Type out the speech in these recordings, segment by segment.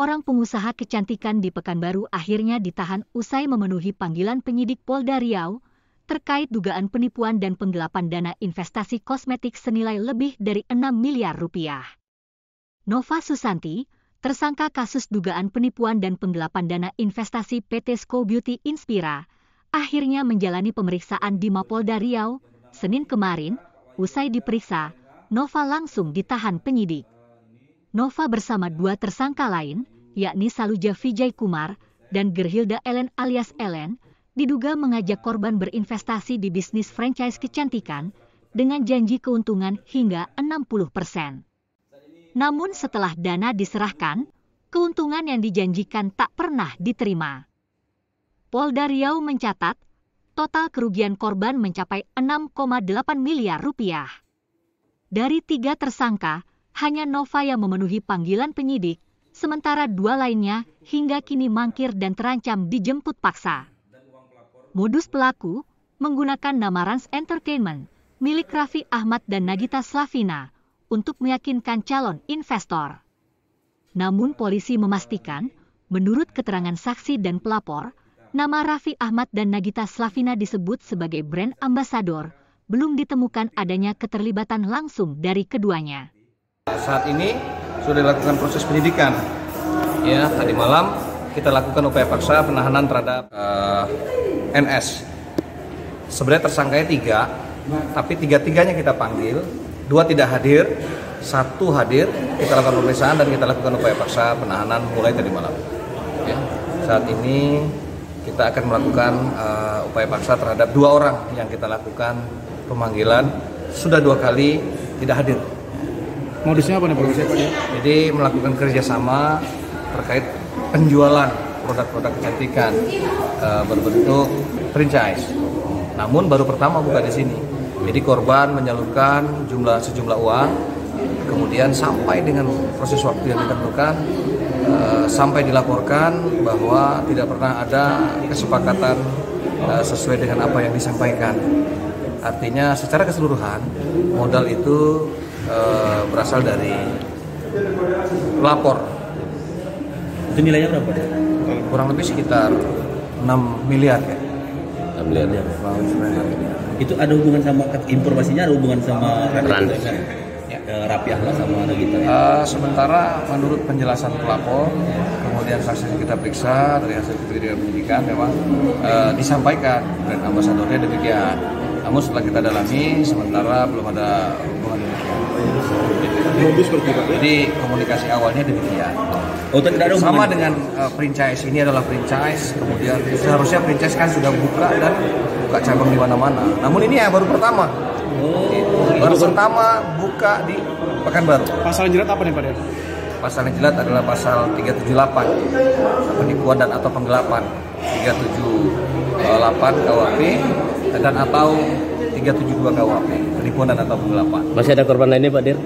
Seorang pengusaha kecantikan di Pekanbaru akhirnya ditahan usai memenuhi panggilan penyidik Polda Riau terkait dugaan penipuan dan penggelapan dana investasi kosmetik senilai lebih dari 6 miliar rupiah. Nova Susanti, tersangka kasus dugaan penipuan dan penggelapan dana investasi PT Sko Beauty Inspira, akhirnya menjalani pemeriksaan di Mapolda Riau, Senin kemarin. Usai diperiksa, Nova langsung ditahan penyidik. Nova bersama dua tersangka lain, yakni Saluja Vijay Kumar dan Gerhilda Ellen alias Ellen, diduga mengajak korban berinvestasi di bisnis franchise kecantikan dengan janji keuntungan hingga 60%. Namun setelah dana diserahkan, keuntungan yang dijanjikan tak pernah diterima. Polda Riau mencatat, total kerugian korban mencapai 6,8 miliar rupiah. Dari 3 tersangka, hanya Nova yang memenuhi panggilan penyidik, sementara 2 lainnya hingga kini mangkir dan terancam dijemput paksa. Modus pelaku menggunakan nama Rans Entertainment, milik Raffi Ahmad dan Nagita Slavina, untuk meyakinkan calon investor. Namun polisi memastikan, menurut keterangan saksi dan pelapor, nama Raffi Ahmad dan Nagita Slavina disebut sebagai brand ambassador, belum ditemukan adanya keterlibatan langsung dari keduanya. Saat ini sudah dilakukan proses penyidikan. Ya, tadi malam kita lakukan upaya paksa penahanan terhadap NS. Sebenarnya tersangkanya 3, tapi 3-tiganya kita panggil, 2 tidak hadir, 1 hadir. Kita lakukan pemeriksaan dan kita lakukan upaya paksa penahanan mulai tadi malam. Ya, saat ini kita akan melakukan upaya paksa terhadap 2 orang yang kita lakukan pemanggilan. Sudah 2 kali tidak hadir. Modusnya apa nih Pak? Jadi melakukan kerjasama terkait penjualan produk-produk kecantikan berbentuk franchise. Namun baru pertama buka di sini. Jadi korban menyalurkan sejumlah uang, kemudian sampai dengan proses waktu yang ditentukan, sampai dilaporkan bahwa tidak pernah ada kesepakatan sesuai dengan apa yang disampaikan. Artinya secara keseluruhan modal itu berasal dari pelapor. Itu nilainya berapa? Kurang lebih sekitar 6 miliar ya. 6 miliar. Itu ada hubungan sama informasinya, ada hubungan sama Raffi Ahmad sama Nagita. Sementara menurut penjelasan pelapor, kemudian saksi kita periksa dari hasil penyidikan memang disampaikan dan ambasadornya demikian. Namun setelah kita dalami, sementara belum ada hubungan demikian. Jadi komunikasi awalnya demikian. Sama dengan franchise, ini adalah franchise, kemudian seharusnya franchise kan sudah buka dan buka cabang di mana-mana. Namun ini ya baru pertama. Baru pertama buka di Pekanbaru. Pasal jerat apa nih Pak? Pasal yang jelas adalah pasal 378, penipuan dan atau penggelapan, 378 KUHP dan atau 372 KUHP, penipuan dan atau penggelapan. Masih ada korban lainnya Pak Dir?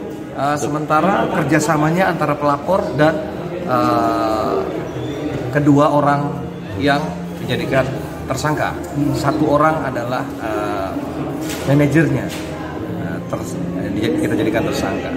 Sementara kerjasamanya antara pelapor dan kedua orang yang dijadikan tersangka. 1 orang adalah manajernya, kita jadikan tersangka.